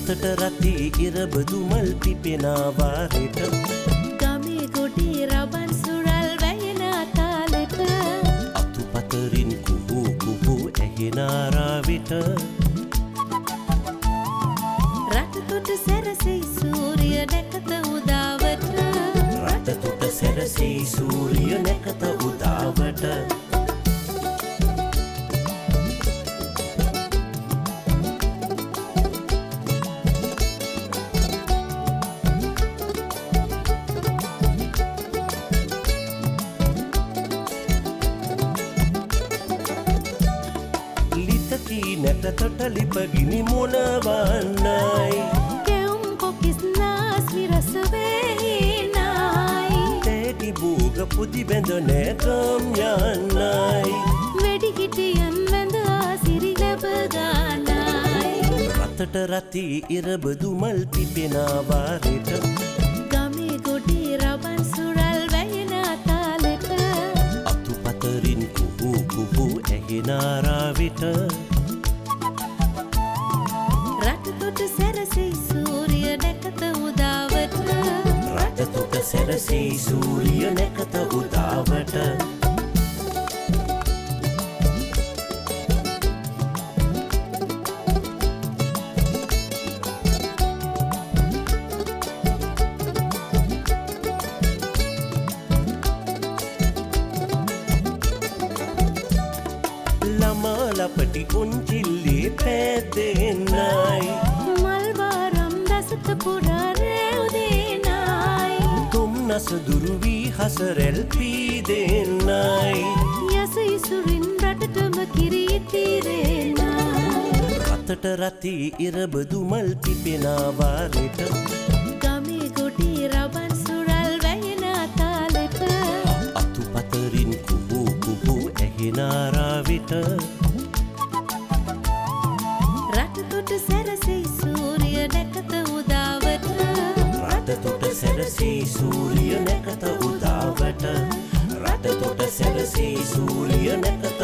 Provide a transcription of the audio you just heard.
රතට රති ඉරබදු මල් පිපෙනා වාරෙට ගමේ ගොඩේ රබන් සුරල් වැයෙන තාලෙට අතුපතරින් කුහු කුහු ඇහෙන ආරාවෙට රටතොට සැරසෙයි සූර්ය නැකත උදාවට රටතොට සැරසෙයි සූර්ය නැකත උදාවට නැටතොට ලිපගිනි මොනවන්නයි කෙවුම් කොකිස් නාස් විරස වේනයි තේටි බූග පුදි බැඳ නෑකම් යන්නයි වෙඩිකිටියන් වැඳ ආසිරි ලැබ ගානයි රතට රති ඉරබදු මල් පිපෙනා වාරෙට ගමේ ගොඩේ රබන් සුරල් වැයෙන තාලෙට අතුපතරින් කුහු කුහු ඇහෙන ආරාවෙට රටතොට සැරසෙයි සූර්ය නැකත උදාවට රටතොට සැරසෙයි සූර්ය නැකත උදාවට ළමා ලපටි උන්චිල්ලේ පැදෙන්නයි මල්වාරම් දසත පුරා රැව්දෙනයි තුම්නස දුරුවී හසරැල් පීදෙන්නයි යස ඉසුරින් රටටම කිරීතිරෙනයි රතට රති ඉරබදු මල් පිපෙනා වාරෙට ගමේ ගොඩේ රබන් සුරල් වැයෙන තාලෙට අතුපතරින් කුහු කුහු ඇහෙන ආරාවෙට රටතොට සැරසෙයි සූර්ය නැකත උදාවට රටතොට සැරසෙයි සූර්ය නැකත උදාවට රටතොට සැරසෙයි සූර්ය නැකත